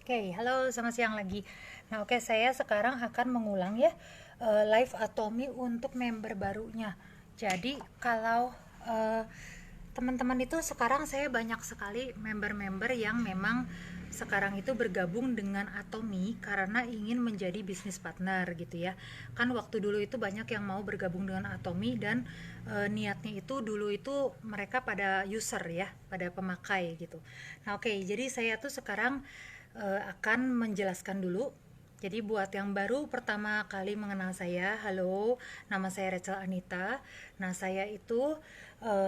Oke, halo, selamat siang lagi. Nah, oke, saya sekarang akan mengulang ya live Atomi untuk member barunya. Jadi, kalau eh, teman-teman itu sekarang saya banyak sekali member-member yang memang sekarang itu bergabung dengan Atomi karena ingin menjadi bisnis partner gitu ya. Kan waktu dulu itu banyak yang mau bergabung dengan Atomi dan niatnya itu dulu itu mereka pada user ya, pada pemakai gitu. Nah, oke, jadi saya tuh sekarang akan menjelaskan dulu. Jadi buat yang baru pertama kali mengenal saya, halo, nama saya Rachel Anita. Nah, saya itu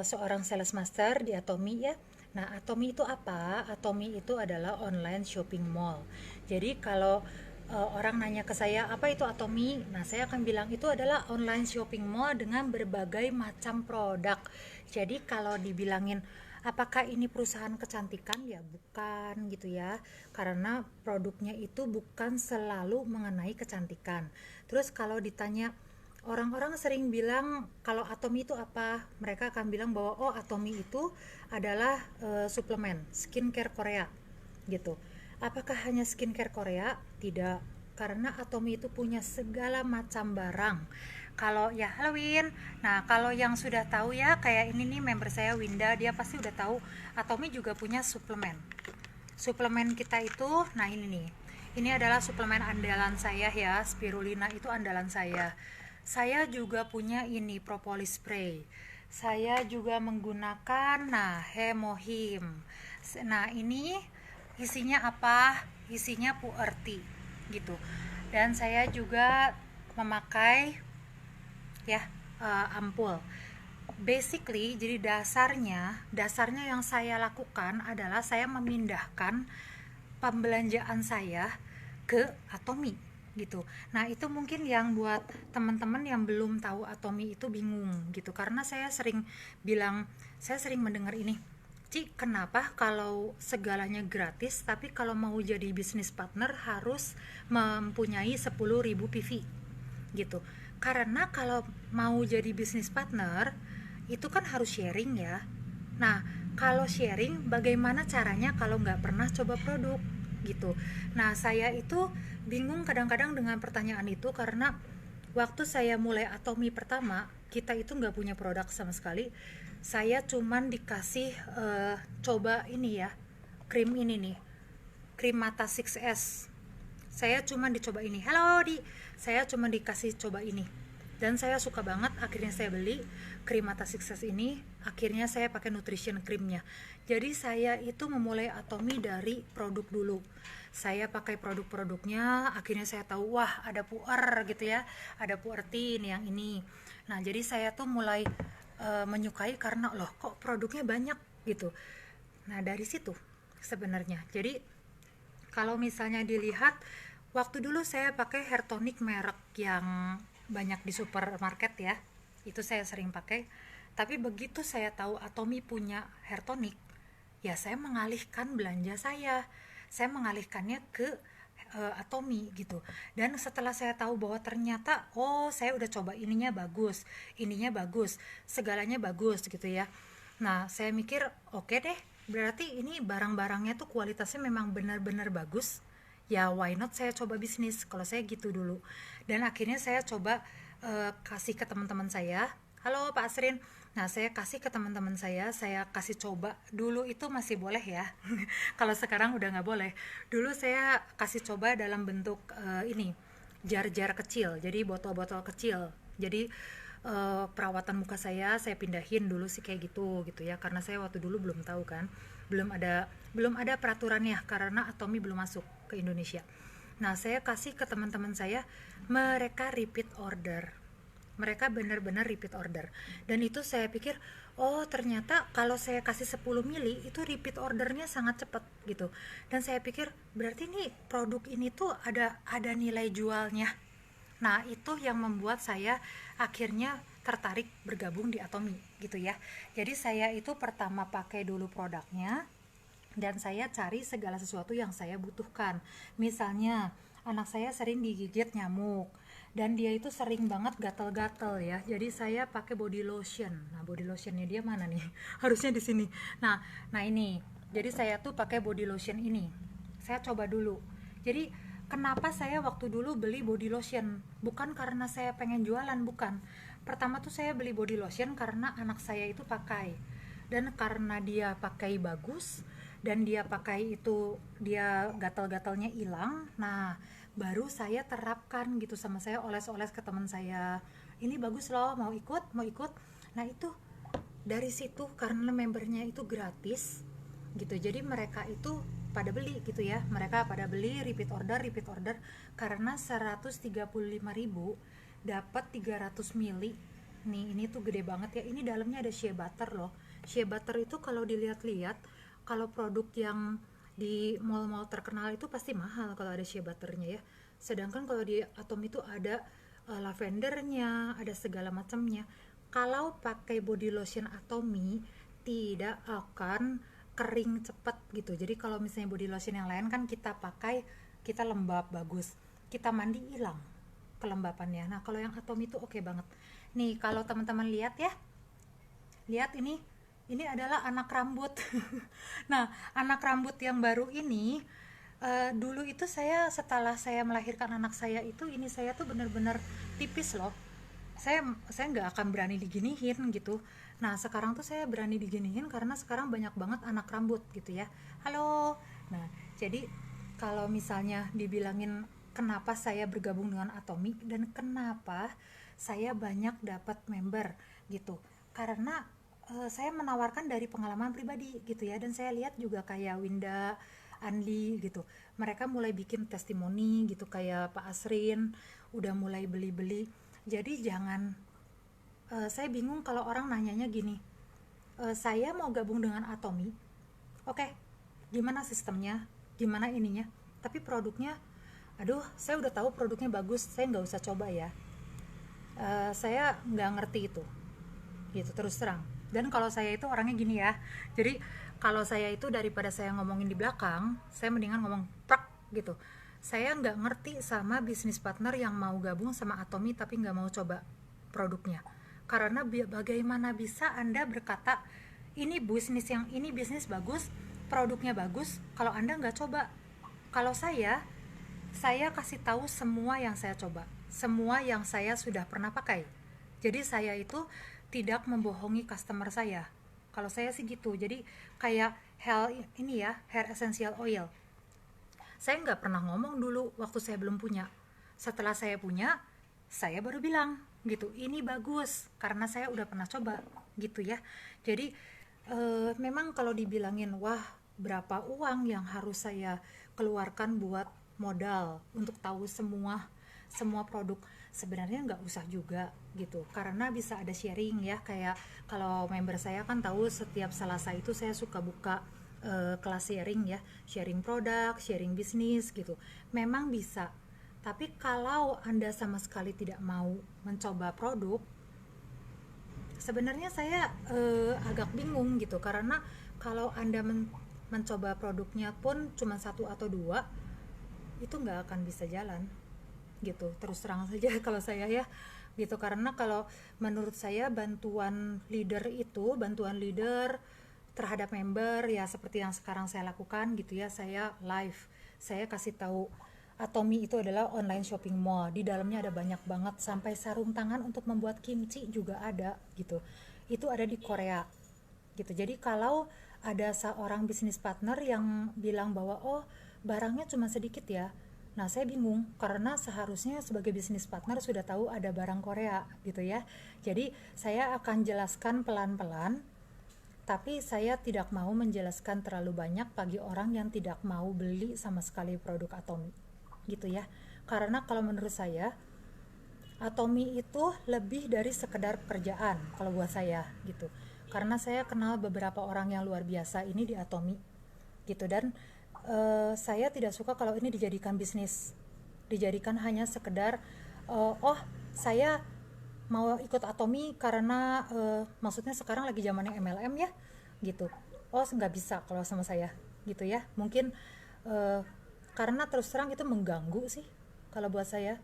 seorang sales master di Atomi ya. Nah, Atomi itu apa? Atomi itu adalah online shopping mall. Jadi kalau orang nanya ke saya, apa itu Atomi? Nah, saya akan bilang itu adalah online shopping mall dengan berbagai macam produk. Jadi kalau dibilangin apakah ini perusahaan kecantikan? Ya bukan gitu ya, karena produknya itu bukan selalu mengenai kecantikan. Terus kalau ditanya, orang-orang sering bilang kalau Atomi itu apa, mereka akan bilang bahwa oh Atomi itu adalah suplemen skincare Korea gitu. Apakah hanya skincare Korea? Tidak, karena Atomi itu punya segala macam barang. Kalau ya Halloween, nah kalau yang sudah tahu ya kayak ini nih member saya Winda, dia pasti udah tahu Atomi juga punya suplemen. Suplemen kita itu, nah ini nih, ini adalah suplemen andalan saya ya, spirulina itu andalan saya. Saya juga punya ini propolis spray. Saya juga menggunakan nah hemohim. Nah ini isinya apa? Isinya puerti gitu. Dan saya juga memakai ya ampul. Basically, jadi dasarnya yang saya lakukan adalah saya memindahkan pembelanjaan saya ke Atomi gitu. Nah, itu mungkin yang buat teman-teman yang belum tahu Atomi itu bingung gitu, karena saya sering mendengar ini, Ci, kenapa kalau segalanya gratis tapi kalau mau jadi bisnis partner harus mempunyai 10.000 PV gitu. Karena kalau mau jadi bisnis partner itu kan harus sharing ya. Nah, kalau sharing bagaimana caranya kalau nggak pernah coba produk gitu. Nah, saya itu bingung kadang-kadang dengan pertanyaan itu karena waktu saya mulai Atomi pertama, kita itu nggak punya produk sama sekali. Saya cuman dikasih coba ini ya, krim ini nih, krim mata 6S. Saya cuma dicoba ini, halo di, saya cuma dikasih coba ini dan saya suka banget. Akhirnya saya beli krim mata sukses ini, akhirnya saya pakai nutrition krimnya. Jadi saya itu memulai Atomi dari produk dulu, saya pakai produk-produknya, akhirnya saya tahu wah ada puer gitu ya, ada puertin yang ini. Nah jadi saya tuh mulai menyukai karena loh kok produknya banyak gitu. Nah dari situ sebenarnya. Jadi kalau misalnya dilihat, waktu dulu saya pakai hair tonic merek yang banyak di supermarket ya. Itu saya sering pakai. Tapi begitu saya tahu Atomi punya hair tonic, ya saya mengalihkan belanja saya. Saya mengalihkannya ke Atomi gitu. Dan setelah saya tahu bahwa ternyata oh saya udah coba ininya bagus, segalanya bagus gitu ya. Nah, saya mikir oke deh, berarti ini barang-barangnya tuh kualitasnya memang benar-benar bagus. Ya why not saya coba bisnis, kalau saya gitu dulu. Dan akhirnya saya coba kasih ke teman-teman saya. Halo Pak Asrin. Nah, saya kasih ke teman-teman saya kasih coba. Dulu itu masih boleh ya. Kalau sekarang udah nggak boleh. Dulu saya kasih coba dalam bentuk ini, jar-jar kecil, jadi botol-botol kecil. Jadi perawatan muka saya pindahin dulu sih kayak gitu gitu ya, karena saya waktu dulu belum tahu kan, belum ada peraturannya karena Atomi belum masuk ke Indonesia. Nah saya kasih ke teman-teman saya, mereka repeat order, mereka benar-benar repeat order. Dan itu saya pikir oh ternyata kalau saya kasih 10 mili itu repeat ordernya sangat cepat gitu. Dan saya pikir berarti nih produk ini tuh ada nilai jualnya. Nah, itu yang membuat saya akhirnya tertarik bergabung di Atomi gitu ya. Jadi saya itu pertama pakai dulu produknya dan saya cari segala sesuatu yang saya butuhkan. Misalnya, anak saya sering digigit nyamuk dan dia itu sering banget gatel-gatel ya. Jadi saya pakai body lotion. Nah, body lotionnya dia mana nih? Harusnya di sini. Nah, ini. Jadi saya tuh pakai body lotion ini. saya coba dulu. Jadi kenapa saya waktu dulu beli body lotion, bukan karena saya pengen jualan, bukan. Pertama tuh saya beli body lotion karena anak saya itu pakai, dan karena dia pakai bagus dan dia pakai itu dia gatal-gatalnya hilang. Nah, baru saya terapkan gitu, sama saya oles-oles ke teman saya, ini bagus loh, mau ikut, mau ikut. Nah itu dari situ, karena membernya itu gratis gitu, jadi mereka itu pada beli gitu ya, mereka pada beli, repeat order, karena 135.000 dapat 300 mili. Nih ini tuh gede banget ya, ini dalamnya ada shea butter loh. Shea butter itu kalau dilihat-lihat, kalau produk yang di mall-mall terkenal itu pasti mahal kalau ada shea butternya ya, sedangkan kalau di Atom itu ada lavendernya, ada segala macamnya. Kalau pakai body lotion Atomy tidak akan kering cepet gitu. Jadi kalau misalnya body lotion yang lain kan kita pakai, kita lembab bagus, kita mandi hilang kelembapannya. Nah kalau yang Atomy itu oke banget. Nih kalau teman-teman lihat ya, lihat ini adalah anak rambut. Nah anak rambut yang baru ini, dulu itu saya setelah saya melahirkan anak saya itu, ini saya tuh bener-bener tipis loh. Saya nggak akan berani diginihin gitu. Nah sekarang tuh saya berani diginihin karena sekarang banyak banget anak rambut gitu ya. Halo. Nah jadi kalau misalnya dibilangin kenapa saya bergabung dengan Atomy dan kenapa saya banyak dapat member gitu, karena saya menawarkan dari pengalaman pribadi gitu ya, dan saya lihat juga kayak Winda, Andi gitu, mereka mulai bikin testimoni gitu, kayak Pak Asrin udah mulai beli-beli. Jadi jangan, saya bingung kalau orang nanyanya gini, saya mau gabung dengan Atomy, oke, gimana sistemnya, gimana ininya, tapi produknya, aduh saya udah tahu produknya bagus, saya nggak usah coba ya. Saya nggak ngerti itu gitu, terus terang. Dan kalau saya itu orangnya gini ya, jadi kalau saya itu daripada saya ngomongin di belakang, saya mendingan ngomong prak gitu. Saya nggak ngerti sama bisnis partner yang mau gabung sama Atomy tapi nggak mau coba produknya, karena bagaimana bisa Anda berkata ini bisnis bagus, produknya bagus, kalau Anda nggak coba. Kalau saya kasih tahu semua yang saya coba, semua yang saya sudah pernah pakai. Jadi saya itu tidak membohongi customer saya. Kalau saya sih gitu. Jadi kayak hair essential oil. Saya nggak pernah ngomong dulu waktu saya belum punya. Setelah saya punya, saya baru bilang gitu, ini bagus karena saya udah pernah coba gitu ya. Jadi memang kalau dibilangin wah berapa uang yang harus saya keluarkan buat modal untuk tahu semua produk, sebenarnya nggak usah juga gitu, karena bisa ada sharing ya. Kayak kalau member saya kan tahu setiap Selasa itu saya suka buka kelas sharing ya, sharing produk, sharing bisnis gitu, memang bisa. Tapi kalau Anda sama sekali tidak mau mencoba produk, sebenarnya saya agak bingung gitu, karena kalau Anda mencoba produknya pun cuma satu atau dua, itu nggak akan bisa jalan gitu, terus terang saja kalau saya ya gitu. Karena kalau menurut saya bantuan leader terhadap member ya seperti yang sekarang saya lakukan gitu ya, saya live, saya kasih tahu Atomy itu adalah online shopping mall, di dalamnya ada banyak banget, sampai sarung tangan untuk membuat kimchi juga ada gitu, itu ada di Korea gitu. Jadi kalau ada seorang bisnis partner yang bilang bahwa oh barangnya cuma sedikit ya, nah saya bingung, karena seharusnya sebagai bisnis partner sudah tahu ada barang Korea gitu ya. Jadi saya akan jelaskan pelan-pelan, tapi saya tidak mau menjelaskan terlalu banyak bagi orang yang tidak mau beli sama sekali produk Atomy gitu ya. Karena kalau menurut saya Atomy itu lebih dari sekedar pekerjaan kalau buat saya gitu, karena saya kenal beberapa orang yang luar biasa ini di Atomy gitu. Dan saya tidak suka kalau ini dijadikan bisnis, dijadikan hanya sekedar oh saya mau ikut Atomy karena maksudnya sekarang lagi zamannya MLM ya gitu. Oh nggak bisa kalau sama saya gitu ya, mungkin karena terus terang itu mengganggu sih kalau buat saya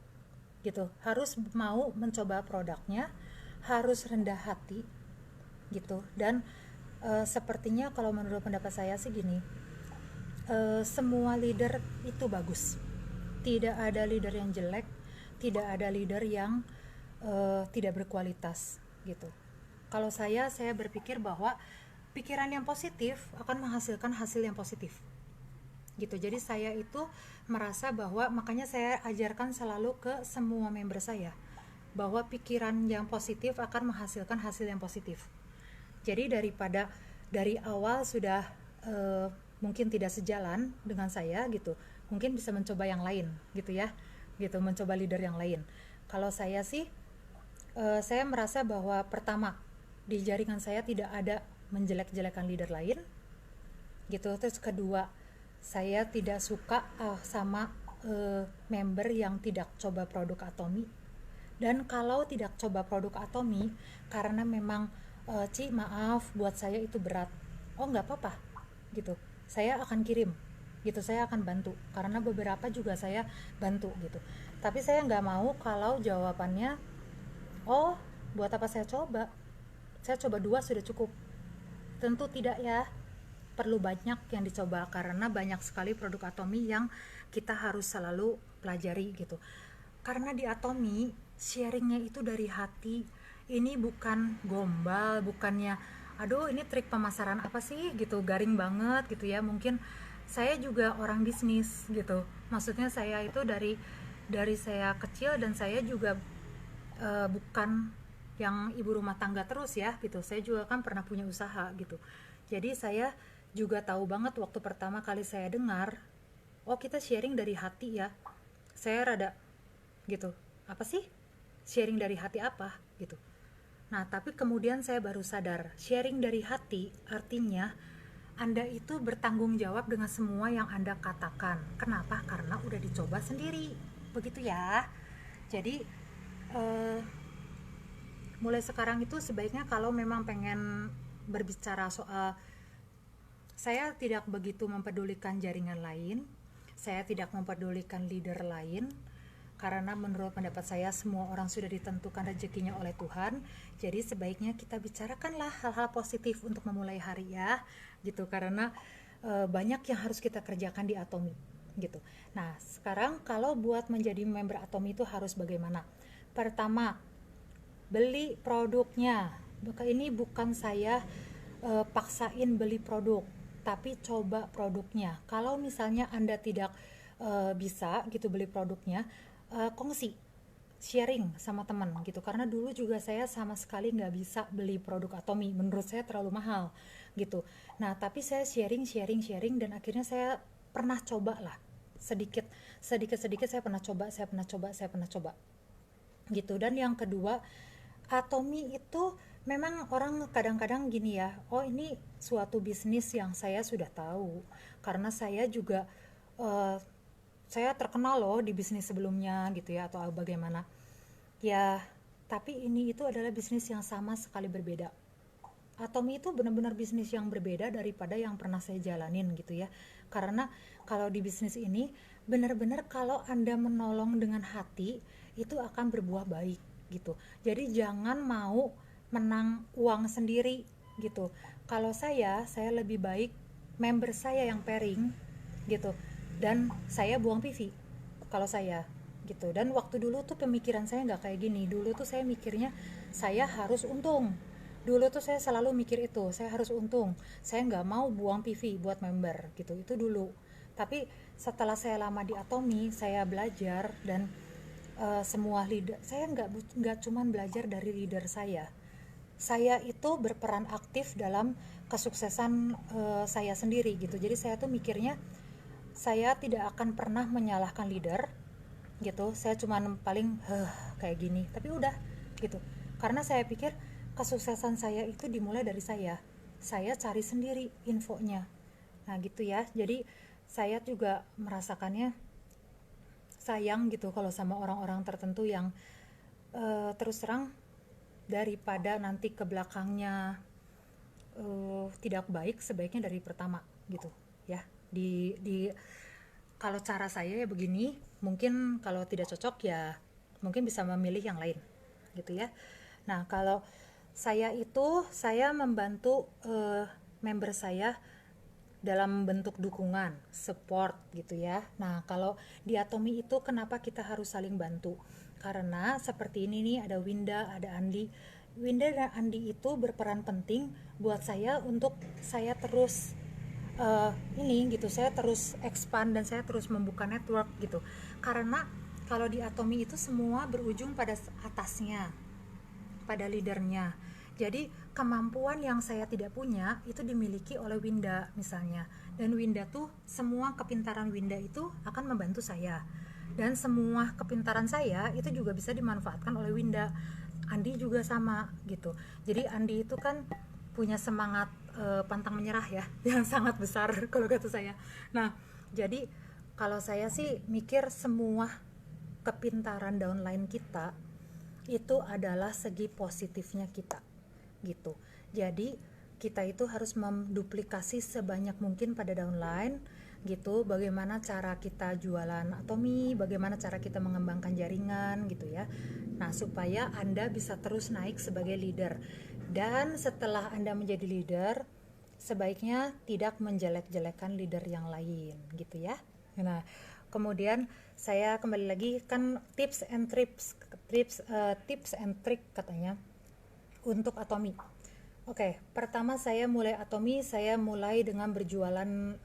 gitu. Harus mau mencoba produknya, harus rendah hati gitu. Dan sepertinya kalau menurut pendapat saya sih gini, semua leader itu bagus, tidak ada leader yang jelek, tidak ada leader yang tidak berkualitas gitu. Kalau saya berpikir bahwa pikiran yang positif akan menghasilkan hasil yang positif gitu. Jadi saya itu merasa bahwa, makanya saya ajarkan selalu ke semua member saya bahwa pikiran yang positif akan menghasilkan hasil yang positif. Jadi daripada dari awal sudah mungkin tidak sejalan dengan saya gitu, mungkin bisa mencoba yang lain gitu ya, gitu, mencoba leader yang lain. Kalau saya sih saya merasa bahwa pertama, di jaringan saya tidak ada menjelek-jelekan leader lain gitu. Terus kedua, saya tidak suka sama member yang tidak coba produk Atomy. Dan kalau tidak coba produk Atomy karena memang Ci, maaf, buat saya itu berat, oh nggak apa-apa gitu, saya akan kirim gitu, saya akan bantu, karena beberapa juga saya bantu gitu. Tapi saya nggak mau kalau jawabannya, oh buat apa saya coba 2 sudah cukup. Tentu tidak ya, perlu banyak yang dicoba, karena banyak sekali produk Atomy yang kita harus selalu pelajari gitu. Karena di Atomy sharingnya itu dari hati, ini bukan gombal, bukannya aduh ini trik pemasaran apa sih gitu, garing banget gitu ya. Mungkin saya juga orang bisnis gitu, maksudnya saya itu dari saya kecil, dan saya juga bukan yang ibu rumah tangga terus ya gitu, saya juga kan pernah punya usaha gitu. Jadi saya juga tahu banget waktu pertama kali saya dengar, oh kita sharing dari hati ya, saya rada gitu, apa sih sharing dari hati apa gitu. Nah tapi kemudian saya baru sadar, sharing dari hati artinya Anda itu bertanggung jawab dengan semua yang Anda katakan. Kenapa? Karena udah dicoba sendiri, begitu ya. Jadi mulai sekarang itu sebaiknya kalau memang pengen berbicara soal, saya tidak begitu mempedulikan jaringan lain, saya tidak mempedulikan leader lain, karena menurut pendapat saya semua orang sudah ditentukan rezekinya oleh Tuhan. Jadi sebaiknya kita bicarakanlah hal-hal positif untuk memulai hari ya gitu, karena banyak yang harus kita kerjakan di Atomy gitu. Nah sekarang kalau buat menjadi member Atomy itu harus bagaimana? Pertama, beli produknya. Ini bukan saya paksain beli produk, tapi coba produknya. Kalau misalnya Anda tidak bisa gitu beli produknya, kongsi, sharing sama teman gitu. Karena dulu juga saya sama sekali nggak bisa beli produk Atomy, menurut saya terlalu mahal gitu. Nah tapi saya sharing dan akhirnya saya pernah coba lah, sedikit saya pernah coba gitu. Dan yang kedua, Atomy itu memang orang kadang-kadang gini ya, oh ini suatu bisnis yang saya sudah tahu, karena saya juga saya terkenal loh di bisnis sebelumnya gitu ya, atau bagaimana ya. Tapi ini itu adalah bisnis yang sama sekali berbeda. Atomy itu benar-benar bisnis yang berbeda daripada yang pernah saya jalanin gitu ya. Karena kalau di bisnis ini benar-benar kalau Anda menolong dengan hati itu akan berbuah baik gitu. Jadi jangan mau menang uang sendiri gitu. Kalau saya lebih baik member saya yang pairing gitu, dan saya buang PV kalau saya gitu. Dan waktu dulu tuh pemikiran saya nggak kayak gini. Dulu tuh saya mikirnya saya harus untung. Dulu tuh saya selalu mikir itu, saya harus untung, saya nggak mau buang PV buat member gitu, itu dulu. Tapi setelah saya lama di Atomy, saya belajar, dan semua leader, saya nggak cuman belajar dari leader saya itu berperan aktif dalam kesuksesan saya sendiri gitu. Jadi saya tuh mikirnya saya tidak akan pernah menyalahkan leader gitu, saya cuman paling kayak gini, tapi udah gitu. Karena saya pikir kesuksesan saya itu dimulai dari saya cari sendiri infonya. Nah gitu ya. Jadi saya juga merasakannya sayang gitu kalau sama orang-orang tertentu yang terus terang daripada nanti ke belakangnya tidak baik, sebaiknya dari pertama gitu ya. Di kalau cara saya ya begini, mungkin kalau tidak cocok ya mungkin bisa memilih yang lain gitu ya. Nah kalau saya membantu member saya dalam bentuk dukungan, support gitu ya. Nah, kalau di Atomi itu kenapa kita harus saling bantu? Karena seperti ini nih, ada Winda, ada Andi. Winda dan Andi itu berperan penting buat saya untuk saya terus ini gitu, saya terus expand dan saya terus membuka network gitu. Karena kalau di Atomi itu semua berujung pada atasnya, pada leadernya. Jadi kemampuan yang saya tidak punya itu dimiliki oleh Winda misalnya. Dan Winda tuh semua kepintaran Winda itu akan membantu saya. Dan semua kepintaran saya itu juga bisa dimanfaatkan oleh Winda. Andi juga sama gitu. Jadi Andi itu kan punya semangat pantang menyerah ya yang sangat besar kalau kata saya. Nah, jadi kalau saya sih mikir semua kepintaran downline kita itu adalah segi positifnya kita gitu. Jadi kita itu harus menduplikasi sebanyak mungkin pada downline gitu, bagaimana cara kita jualan Atomi, bagaimana cara kita mengembangkan jaringan gitu ya. Nah, supaya Anda bisa terus naik sebagai leader. Dan setelah Anda menjadi leader, sebaiknya tidak menjelek-jelekan leader yang lain gitu ya. Nah, kemudian saya kembali lagi kan tips and trick katanya untuk Atomi. Oke, pertama saya mulai Atomi, saya mulai dengan berjualan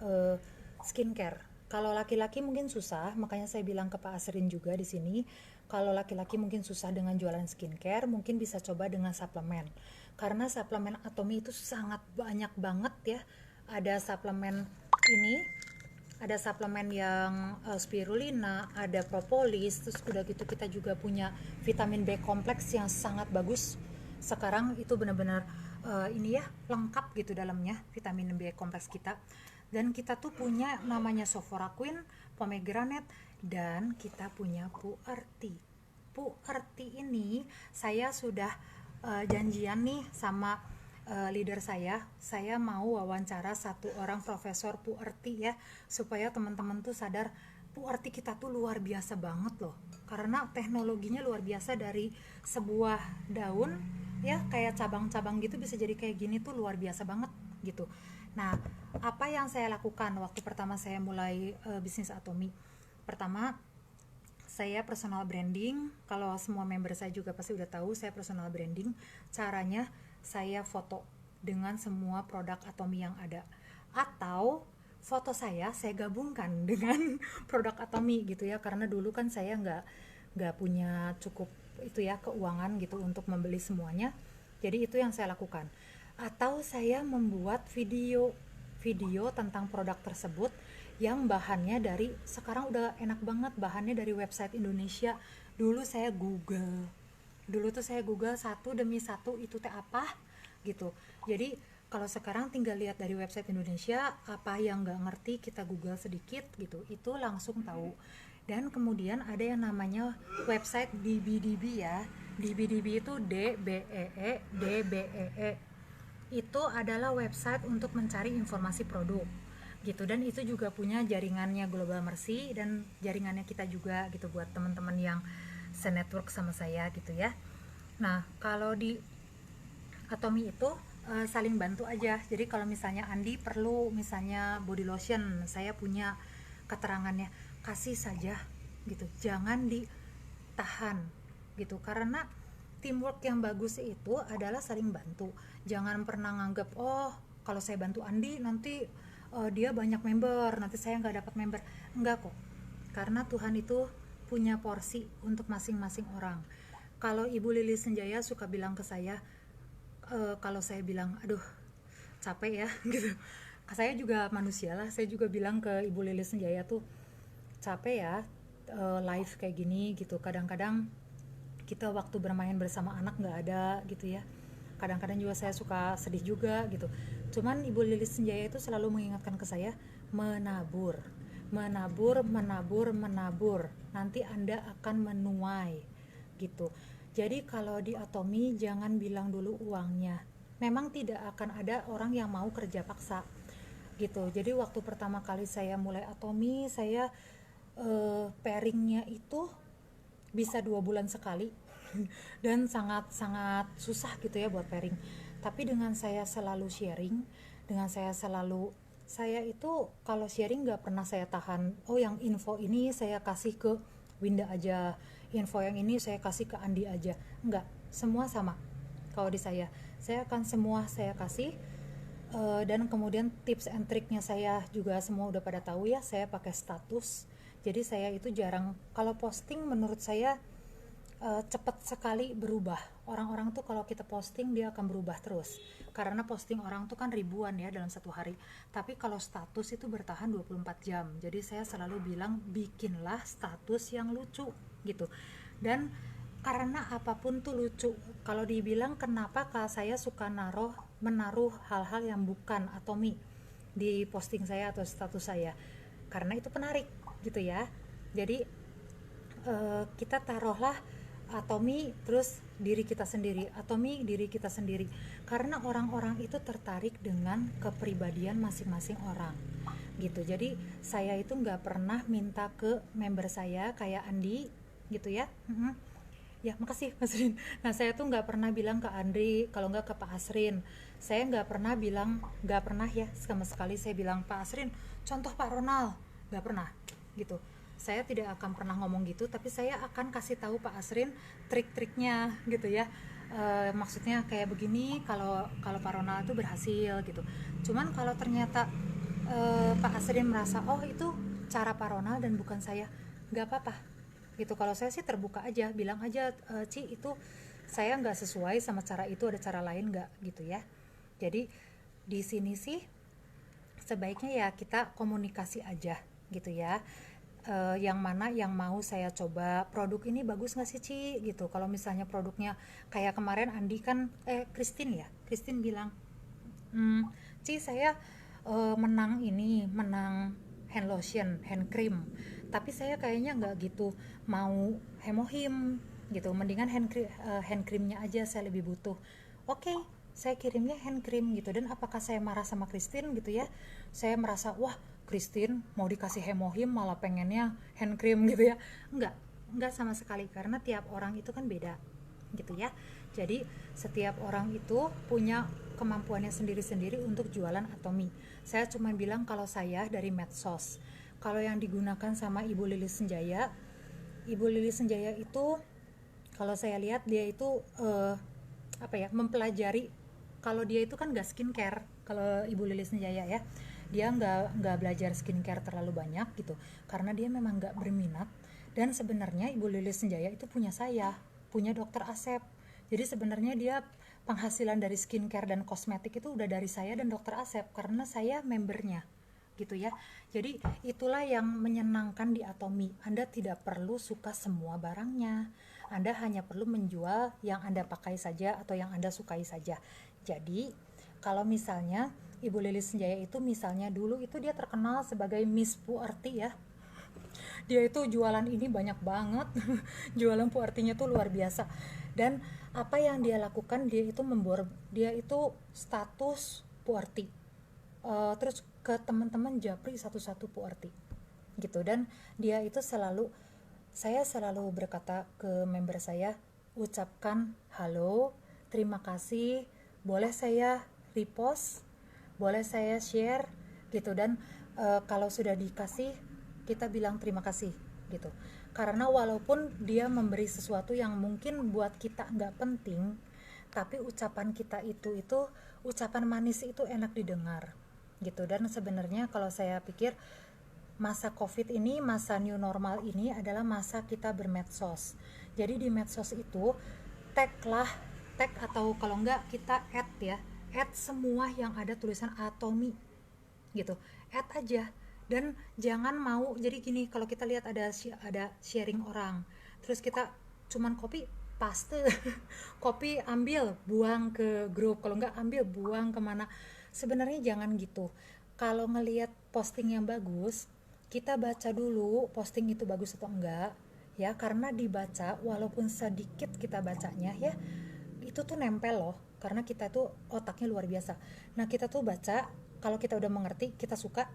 skincare. Kalau laki-laki mungkin susah, makanya saya bilang ke Pak Asrin juga di sini, kalau laki-laki mungkin susah dengan jualan skincare, mungkin bisa coba dengan suplemen. Karena suplemen Atomi itu sangat banyak banget ya. Ada suplemen ini, ada suplemen yang spirulina, ada propolis, terus udah gitu kita juga punya vitamin B kompleks yang sangat bagus. Sekarang itu benar-benar ini ya, lengkap gitu dalamnya vitamin B kompleks kita. Dan kita tuh punya namanya Soforoquine, pomegranate, dan kita punya Puerti. Puerti ini saya sudah janjian nih sama leader saya mau wawancara satu orang profesor Puerti ya, supaya teman-teman tuh sadar Puerti kita tuh luar biasa banget loh, karena teknologinya luar biasa. Dari sebuah daun ya kayak cabang-cabang gitu bisa jadi kayak gini tuh luar biasa banget gitu. Nah, apa yang saya lakukan waktu pertama saya mulai bisnis Atomi? Pertama, saya personal branding. Kalau semua member saya juga pasti udah tahu saya personal branding. Caranya saya foto dengan semua produk Atomi yang ada, atau foto saya gabungkan dengan produk Atomi gitu ya, karena dulu kan saya nggak punya cukup itu ya keuangan gitu untuk membeli semuanya. Jadi itu yang saya lakukan. Atau saya membuat video tentang produk tersebut yang bahannya dari, sekarang udah enak banget bahannya dari website Indonesia. Dulu tuh saya google satu demi satu itu teh apa gitu. Jadi kalau sekarang tinggal lihat dari website Indonesia, apa yang nggak ngerti kita google sedikit gitu, itu langsung tahu. Dan kemudian ada yang namanya website DBDB ya. DBDB itu DBEE. Itu adalah website untuk mencari informasi produk gitu, dan itu juga punya jaringannya Global Mercy dan jaringannya kita juga gitu buat teman-teman yang se-network sama saya gitu ya. Nah, kalau di Atomi itu saling bantu aja. Jadi kalau misalnya Andi perlu misalnya body lotion, saya punya keterangannya, kasih saja gitu, jangan ditahan gitu. Karena teamwork yang bagus itu adalah saling bantu. Jangan pernah nganggap kalau saya bantu Andi nanti dia banyak member, nanti saya nggak dapat member. Enggak kok, karena Tuhan itu punya porsi untuk masing-masing orang. Kalau Ibu Lili Senjaya suka bilang ke saya, kalau saya bilang aduh capek ya gitu, saya juga manusia lah, saya juga bilang ke Ibu Lili Senjaya tuh capek ya live kayak gini gitu. Kadang-kadang kita waktu bermain bersama anak nggak ada gitu ya. Kadang-kadang juga saya suka sedih juga gitu. Cuman Ibu Lilis Senjaya itu selalu mengingatkan ke saya, menabur. Nanti Anda akan menuai gitu. Jadi kalau di Atomi jangan bilang dulu uangnya. Memang tidak akan ada orang yang mau kerja paksa gitu. Jadi waktu pertama kali saya mulai Atomi, saya pairingnya itu bisa 2 bulan sekali dan sangat susah gitu ya buat pairing. Tapi dengan saya selalu sharing, dengan saya selalu saya itu kalau sharing nggak pernah saya tahan, oh yang info ini saya kasih ke Winda aja, info yang ini saya kasih ke Andi aja, nggak, semua sama. Kalau di saya akan semua saya kasih. Dan kemudian tips and triknya saya juga semua udah pada tahu ya, saya pakai status. Jadi saya itu jarang, kalau posting menurut saya cepat sekali berubah. Orang-orang tuh kalau kita posting dia akan berubah terus. Karena posting orang tuh kan ribuan ya dalam satu hari. Tapi kalau status itu bertahan 24 jam. Jadi saya selalu bilang bikinlah status yang lucu gitu. Dan karena apapun tuh lucu. Kalau dibilang kenapa kalau saya suka menaruh hal-hal yang bukan atomi di posting saya atau status saya. Karena itu penarik gitu ya. Jadi kita taruhlah atomi terus diri kita sendiri, atomi diri kita sendiri, karena orang-orang itu tertarik dengan kepribadian masing-masing orang gitu. Jadi saya itu nggak pernah minta ke member saya kayak Andi gitu ya. Ya makasih Mas Rin. Nah saya tuh nggak pernah bilang ke Andri, kalau nggak ke Pak Asrin. Saya nggak pernah bilang, nggak pernah ya sama sekali saya bilang Pak Asrin contoh Pak Ronald, nggak pernah gitu. Saya tidak akan pernah ngomong gitu, tapi saya akan kasih tahu Pak Asrin trik-triknya gitu ya. Maksudnya kayak begini kalau kalau Pak Ronald itu berhasil gitu. Cuman kalau ternyata Pak Asrin merasa oh itu cara Pak Ronald dan bukan saya, nggak apa-apa gitu. Kalau saya sih terbuka aja, bilang aja Ci itu saya nggak sesuai sama cara itu, ada cara lain nggak gitu ya. Jadi di sini sih sebaiknya ya kita komunikasi aja gitu ya. Yang mana yang mau saya coba, produk ini bagus nggak sih Ci gitu. Kalau misalnya produknya kayak kemarin Andi kan Christine bilang Ci saya menang hand lotion, hand cream, tapi saya kayaknya nggak gitu mau hemohim gitu, mendingan hand creamnya aja saya lebih butuh. Oke, saya kirimnya hand cream gitu. Dan apakah saya marah sama Christine gitu ya, saya merasa wah Christine mau dikasih hemohim malah pengennya hand cream gitu ya, enggak sama sekali, karena tiap orang itu kan beda gitu ya. Jadi setiap orang itu punya kemampuannya sendiri-sendiri untuk jualan atomi. Saya cuma bilang kalau saya dari medsos. Kalau yang digunakan sama Ibu Lilis Senjaya itu kalau saya lihat dia itu mempelajari. Kalau dia itu kan nggak skincare, kalau Ibu Lilis Senjaya ya, dia nggak belajar skincare terlalu banyak gitu, karena dia memang nggak berminat. Dan sebenarnya Ibu Lilis Senjaya itu punya Dokter Asep. Jadi sebenarnya dia penghasilan dari skincare dan kosmetik itu udah dari saya dan Dokter Asep, karena saya membernya gitu ya. Jadi itulah yang menyenangkan di Atomi. Anda tidak perlu suka semua barangnya. Anda hanya perlu menjual yang Anda pakai saja atau yang Anda sukai saja. Jadi kalau misalnya Ibu Lilis Senjaya itu misalnya dulu itu dia terkenal sebagai Miss Puarti ya. Dia itu jualan ini banyak banget. Jualan Puartinya tuh luar biasa. Dan apa yang dia lakukan, dia itu status Puarti. Terus ke teman-teman japri satu-satu Puarti gitu. Dan dia itu saya selalu berkata ke member saya, ucapkan halo, terima kasih, boleh saya repost, boleh saya share gitu. Dan kalau sudah dikasih kita bilang terima kasih gitu. Karena walaupun dia memberi sesuatu yang mungkin buat kita nggak penting, tapi ucapan kita itu ucapan manis itu enak didengar gitu. Dan sebenarnya kalau saya pikir masa COVID ini, masa new normal ini adalah masa kita bermedsos. Jadi di medsos itu tag atau kalau enggak kita add semua yang ada tulisan Atomi gitu, add aja. Dan jangan mau jadi gini, kalau kita lihat ada sharing orang, terus kita cuman copy paste copy ambil buang ke grup, kalau enggak ambil buang kemana. Sebenarnya jangan gitu. Kalau ngelihat posting yang bagus, kita baca dulu posting itu bagus atau enggak ya, karena dibaca walaupun sedikit kita bacanya ya, itu tuh nempel loh, karena kita tuh otaknya luar biasa. Nah kita tuh baca, kalau kita udah mengerti, kita suka,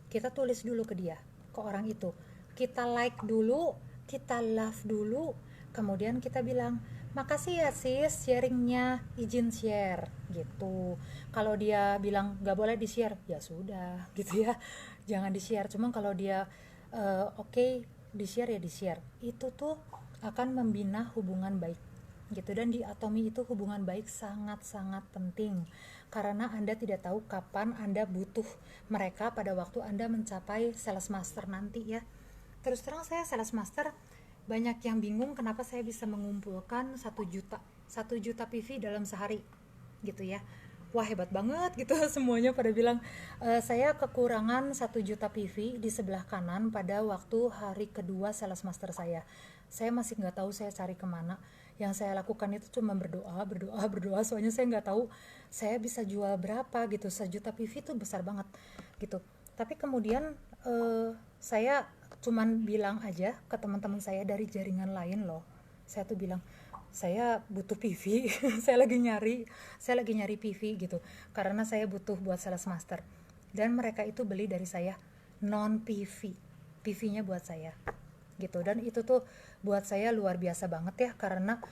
kita tulis dulu ke dia, ke orang itu, kita like dulu, kita love dulu, kemudian kita bilang makasih ya sis sharingnya, izin share gitu. Kalau dia bilang nggak boleh di share, ya sudah gitu ya, jangan di share. Cuma kalau dia oke, di share ya di share, itu tuh akan membina hubungan baik gitu. Dan di Atomi itu hubungan baik sangat-sangat penting, karena Anda tidak tahu kapan Anda butuh mereka pada waktu Anda mencapai sales master nanti ya. Terus terang saya sales master banyak yang bingung kenapa saya bisa mengumpulkan 1 juta PV dalam sehari gitu ya. Wah hebat banget gitu. Semuanya pada bilang saya kekurangan 1 juta PV di sebelah kanan pada waktu hari kedua sales master saya masih nggak tahu saya cari kemana. Yang saya lakukan itu cuma berdoa, soalnya saya nggak tahu saya bisa jual berapa gitu. 1 juta PV itu besar banget gitu. Tapi kemudian saya cuman bilang aja ke teman-teman saya dari jaringan lain loh. Saya tuh bilang, saya butuh PV, saya lagi nyari PV gitu. Karena saya butuh buat sales master. Dan mereka itu beli dari saya non PV. PV-nya buat saya. Gitu. Dan itu tuh buat saya luar biasa banget ya, karena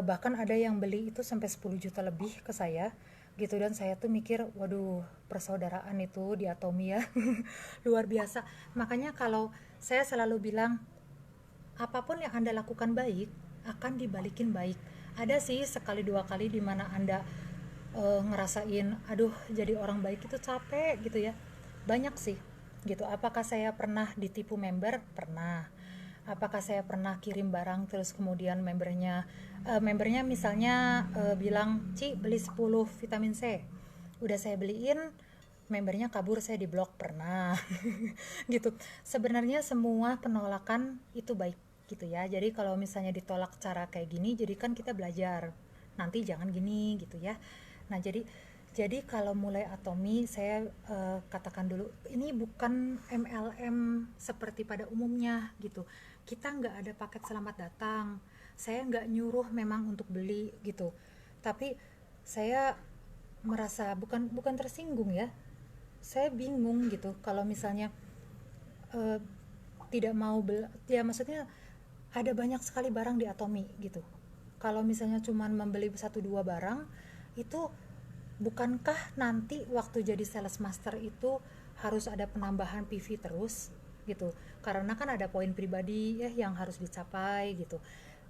bahkan ada yang beli itu sampai 10 juta lebih ke saya gitu. Dan saya tuh mikir, waduh, persaudaraan itu di Atomi ya. Luar biasa. Makanya kalau saya selalu bilang, apapun yang Anda lakukan baik akan dibalikin baik. Ada sih sekali dua kali di mana Anda ngerasain aduh jadi orang baik itu capek gitu ya. Banyak sih gitu. Apakah saya pernah ditipu member? Pernah. Apakah saya pernah kirim barang terus kemudian membernya misalnya bilang, "Ci, beli 10 vitamin C." Udah saya beliin, membernya kabur, saya di blok, pernah. Gitu. Sebenarnya semua penolakan itu baik gitu ya. Jadi kalau misalnya ditolak cara kayak gini, jadi kan kita belajar. Nanti jangan gini gitu ya. Nah, jadi kalau mulai Atomi, saya katakan dulu, ini bukan MLM seperti pada umumnya gitu. Kita nggak ada paket selamat datang. Saya nggak nyuruh memang untuk beli gitu. Tapi saya merasa bukan tersinggung ya. Saya bingung gitu kalau misalnya eh, tidak mau ya maksudnya ada banyak sekali barang di Atomi gitu. Kalau misalnya cuman membeli 1 2 barang itu, bukankah nanti waktu jadi sales master itu harus ada penambahan PV terus gitu, karena kan ada poin pribadi ya yang harus dicapai gitu.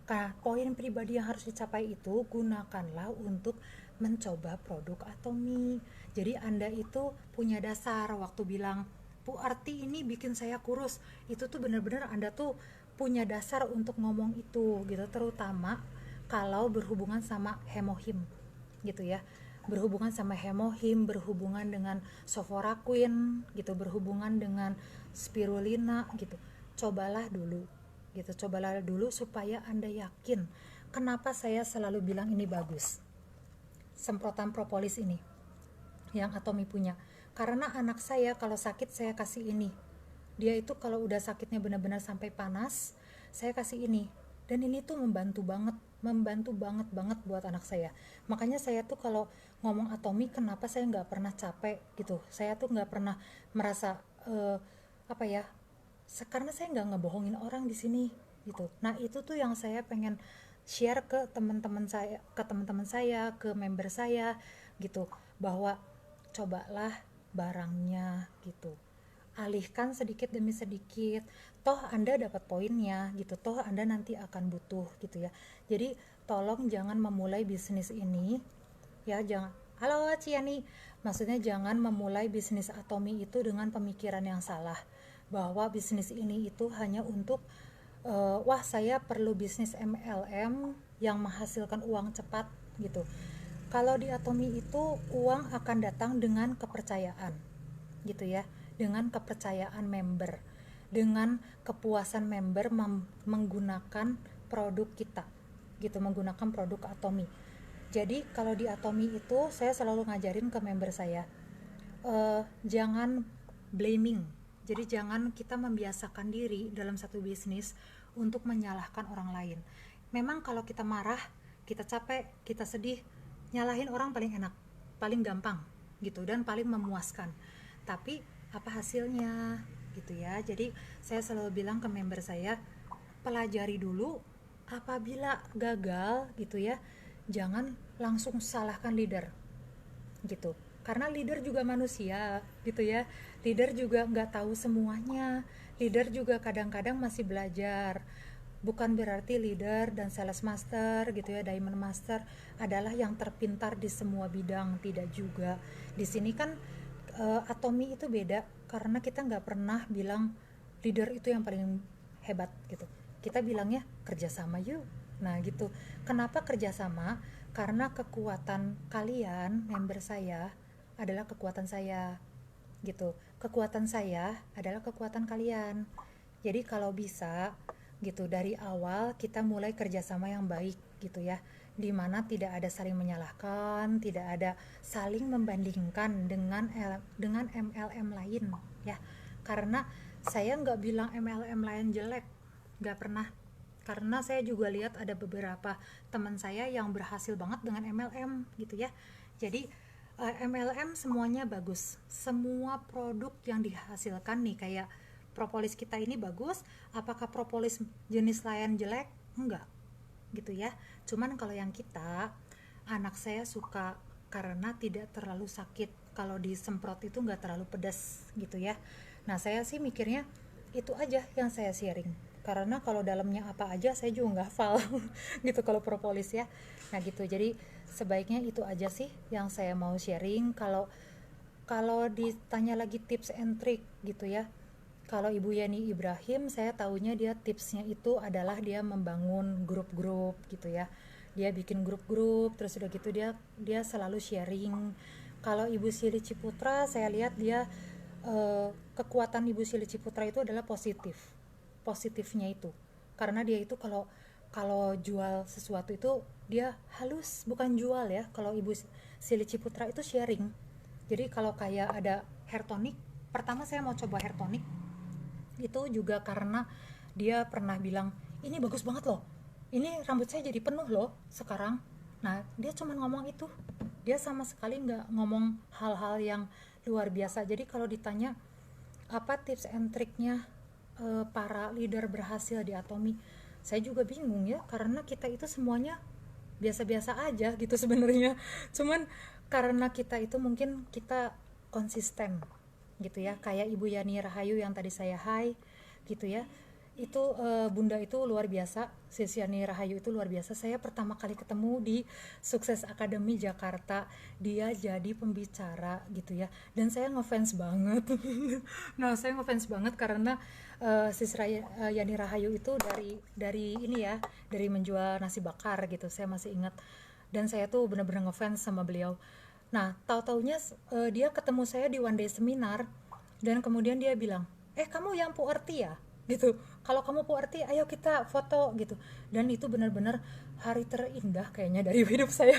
Nah, poin pribadi yang harus dicapai itu gunakanlah untuk mencoba produk Atomi. Jadi Anda itu punya dasar waktu bilang, "Bu Arti ini bikin saya kurus." Itu tuh benar-benar Anda tuh punya dasar untuk ngomong itu gitu, terutama kalau berhubungan sama hemohim gitu ya. Berhubungan sama hemohim, berhubungan dengan soforaquin gitu, berhubungan dengan spirulina gitu. Cobalah dulu gitu, cobalah dulu supaya Anda yakin. Kenapa saya selalu bilang ini bagus, semprotan propolis ini yang Atomi punya? Karena anak saya kalau sakit saya kasih ini. Dia itu kalau udah sakitnya benar-benar sampai panas, saya kasih ini. Dan ini tuh membantu banget banget buat anak saya. Makanya saya tuh kalau ngomong Atomi, kenapa saya nggak pernah capek gitu. Saya tuh nggak pernah merasa apa ya, karena saya nggak ngebohongin orang di sini gitu. Nah itu tuh yang saya pengen share ke teman-teman saya, ke member saya gitu, bahwa cobalah barangnya gitu, alihkan sedikit demi sedikit, toh Anda dapat poinnya gitu, toh Anda nanti akan butuh gitu ya. Jadi tolong jangan memulai bisnis ini ya, jangan, halo Ciani, maksudnya jangan memulai bisnis Atomi itu dengan pemikiran yang salah bahwa bisnis ini itu hanya untuk wah saya perlu bisnis MLM yang menghasilkan uang cepat gitu. Kalau di Atomi itu uang akan datang dengan kepercayaan gitu ya, dengan kepercayaan member, dengan kepuasan member menggunakan produk kita gitu, menggunakan produk Atomi. Jadi kalau di Atomi itu saya selalu ngajarin ke member saya, jangan blaming. Jadi jangan kita membiasakan diri dalam satu bisnis untuk menyalahkan orang lain. Memang kalau kita marah, kita capek, kita sedih, nyalahin orang paling enak, paling gampang gitu, dan paling memuaskan. Tapi apa hasilnya gitu ya. Jadi saya selalu bilang ke member saya, pelajari dulu apabila gagal gitu ya, jangan langsung salahkan leader gitu, karena leader juga manusia gitu ya, leader juga nggak tahu semuanya, leader juga kadang-kadang masih belajar. Bukan berarti leader dan sales master gitu ya, diamond master adalah yang terpintar di semua bidang, tidak juga. Di sini kan Atomi itu beda, karena kita nggak pernah bilang leader itu yang paling hebat gitu, kita bilangnya kerjasama yuk. Nah gitu, kenapa kerjasama? Karena kekuatan kalian member saya adalah kekuatan saya gitu, kekuatan saya adalah kekuatan kalian. Jadi kalau bisa gitu dari awal kita mulai kerjasama yang baik gitu ya, dimana tidak ada saling menyalahkan, tidak ada saling membandingkan dengan MLM lain ya, karena saya nggak bilang MLM lain jelek, nggak pernah, karena saya juga lihat ada beberapa teman saya yang berhasil banget dengan MLM gitu ya. Jadi MLM semuanya bagus, semua produk yang dihasilkan nih, kayak propolis kita ini bagus. Apakah propolis jenis lain jelek? Enggak gitu ya. Cuman kalau yang kita, anak saya suka karena tidak terlalu sakit, kalau disemprot itu nggak terlalu pedas gitu ya. Nah saya sih mikirnya itu aja yang saya sharing, karena kalau dalamnya apa aja saya juga nggak hafal gitu kalau propolis ya. Nah gitu, jadi sebaiknya itu aja sih yang saya mau sharing. Kalau kalau ditanya lagi tips and trick gitu ya, kalau Ibu Yani Ibrahim, saya tahunya dia tipsnya itu adalah dia membangun grup-grup gitu ya. Dia bikin grup-grup, terus udah gitu dia selalu sharing. Kalau Ibu Sili Ciputra, saya lihat dia kekuatan Ibu Sili Ciputra itu adalah positifnya itu. Karena dia itu kalau kalau jual sesuatu itu dia halus, bukan jual ya. Kalau Ibu Sili Ciputra itu sharing. Jadi kalau kayak ada hair tonic, pertama saya mau coba hair tonic itu juga karena dia pernah bilang ini bagus banget loh, ini rambut saya jadi penuh loh sekarang. Nah dia cuma ngomong itu, dia sama sekali nggak ngomong hal-hal yang luar biasa. Jadi kalau ditanya apa tips and triknya para leader berhasil di Atomi, saya juga bingung ya, karena kita itu semuanya biasa-biasa aja gitu sebenarnya. Cuman karena kita itu mungkin kita konsisten gitu ya, kayak Ibu Yani Rahayu yang tadi saya hai gitu ya, itu bunda itu luar biasa, Sis Yani Rahayu itu luar biasa. Saya pertama kali ketemu di Sukses Academy Jakarta, dia jadi pembicara gitu ya, dan saya ngefans banget nah saya ngefans banget karena Yani Rahayu itu dari ini ya, dari menjual nasi bakar gitu, saya masih ingat, dan saya tuh bener-bener ngefans sama beliau. Nah, tahu-taunya dia ketemu saya di one day seminar, dan kemudian dia bilang, kamu yang Puerti ya? Gitu. Kalau kamu Puerti, ayo kita foto gitu. Dan itu benar-benar hari terindah kayaknya dari hidup saya.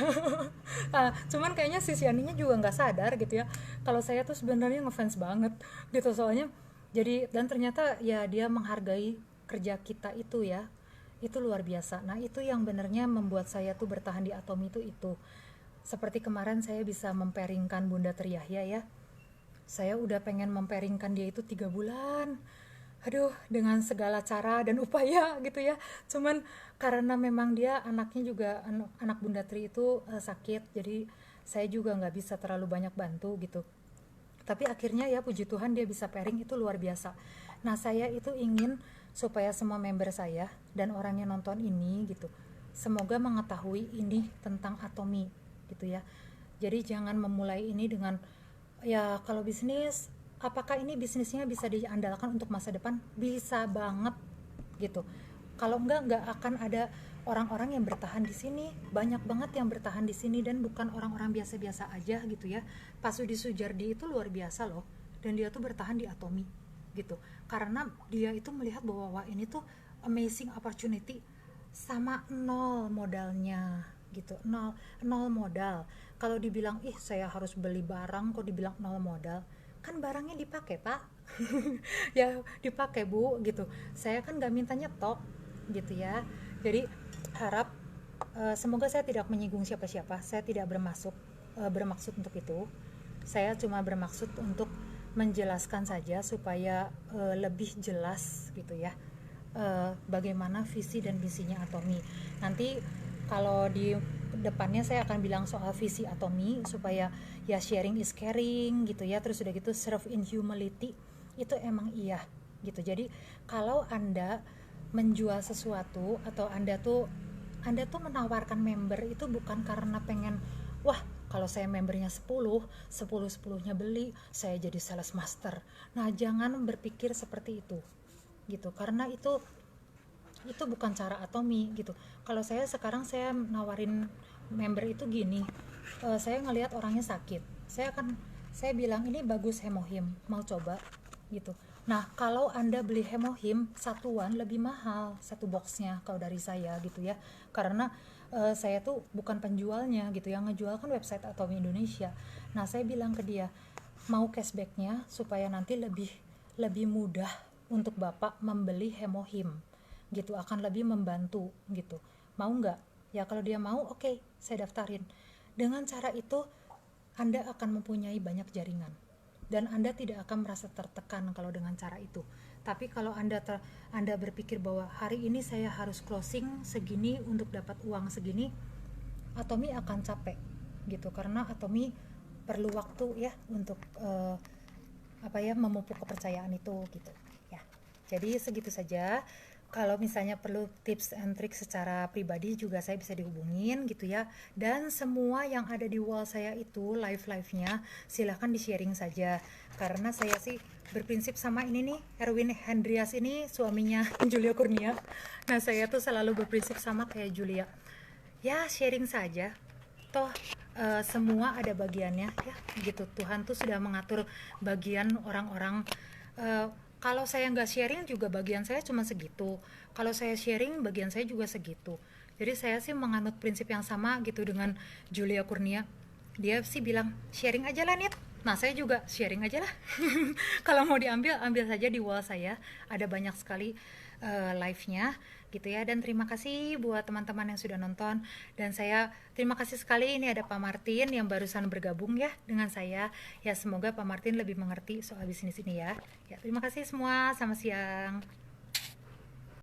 Cuman kayaknya si Sianinya juga nggak sadar gitu ya. Kalau saya tuh sebenarnya ngefans banget gitu, soalnya. Jadi dan ternyata ya dia menghargai kerja kita itu ya. Itu luar biasa. Nah itu yang benernya membuat saya tuh bertahan di Atom itu. Seperti kemarin saya bisa memperingkan Bunda Triyahya ya, saya udah pengen memperingkan dia itu 3 bulan, aduh, dengan segala cara dan upaya gitu ya. Cuman karena memang dia anaknya juga anak Bunda Tri itu sakit, jadi saya juga nggak bisa terlalu banyak bantu gitu. Tapi akhirnya ya puji Tuhan dia bisa pairing, itu luar biasa. Nah saya itu ingin supaya semua member saya dan orang yang nonton ini gitu, semoga mengetahui ini tentang Atomi gitu ya. Jadi jangan memulai ini dengan ya kalau bisnis, apakah ini bisnisnya bisa diandalkan untuk masa depan? Bisa banget gitu. Kalau nggak akan ada orang-orang yang bertahan di sini. Banyak banget yang bertahan di sini dan bukan orang-orang biasa-biasa aja gitu ya. Pak Sudi Sujardi itu luar biasa loh, dan dia tuh bertahan di Atomi gitu. Karena dia itu melihat bahwa wah ini tuh amazing opportunity, sama nol modalnya gitu, nol modal. Kalau dibilang saya harus beli barang kok dibilang nol modal, kan barangnya dipakai pak ya dipakai bu gitu, saya kan nggak minta nyetok gitu ya. Jadi harap semoga saya tidak menyinggung siapa-siapa, saya tidak bermaksud untuk itu, saya cuma bermaksud untuk menjelaskan saja supaya lebih jelas gitu ya. bagaimana visi dan misinya Atomi. Nanti kalau di depannya saya akan bilang soal visi Atomi, supaya ya sharing is caring gitu ya, terus udah gitu serve in humility, itu emang iya gitu. Jadi kalau Anda menjual sesuatu atau Anda tuh menawarkan member itu bukan karena pengen, wah kalau saya membernya 10-10-10-nya beli, saya jadi sales master. Nah, jangan berpikir seperti itu gitu, karena itu bukan cara Atomi gitu. Kalau saya nawarin member itu gini, saya ngelihat orangnya sakit, saya bilang ini bagus hemohim, mau coba gitu. Nah, kalau Anda beli hemohim satuan lebih mahal satu boxnya kalau dari saya gitu ya, karena saya tuh bukan penjualnya gitu, yang ngejual kan website Atomi Indonesia. Nah, saya bilang ke dia, mau cashbacknya supaya nanti lebih lebih mudah untuk Bapak membeli hemohim gitu, akan lebih membantu gitu, mau nggak? Ya kalau dia mau, oke, saya daftarin. Dengan cara itu Anda akan mempunyai banyak jaringan dan Anda tidak akan merasa tertekan kalau dengan cara itu. Tapi kalau Anda berpikir bahwa hari ini saya harus closing segini untuk dapat uang segini, Atomi akan capek gitu, karena Atomi perlu waktu ya untuk memupuk kepercayaan itu gitu ya. Jadi segitu saja. Kalau misalnya perlu tips and trick secara pribadi juga saya bisa dihubungin gitu ya. Dan semua yang ada di wall saya itu live-nya silahkan di sharing saja, karena saya sih berprinsip sama ini nih, Erwin Hendrias ini suaminya Julia Kurnia. Nah, saya tuh selalu berprinsip sama kayak Julia, ya sharing saja, toh semua ada bagiannya ya gitu. Tuhan tuh sudah mengatur bagian orang-orang. uh, Kalau saya nggak sharing juga bagian saya cuma segitu, kalau saya sharing bagian saya juga segitu. Jadi saya sih menganut prinsip yang sama gitu dengan Julia Kurnia. Dia sih bilang sharing aja lah Nit, nah saya juga sharing aja lah. Kalau mau diambil ambil saja, di wall saya ada banyak sekali live-nya gitu ya. Dan terima kasih buat teman-teman yang sudah nonton, dan saya terima kasih sekali ini ada Pak Martin yang barusan bergabung ya dengan saya. Ya semoga Pak Martin lebih mengerti soal bisnis ini ya. Ya terima kasih semua, selamat siang.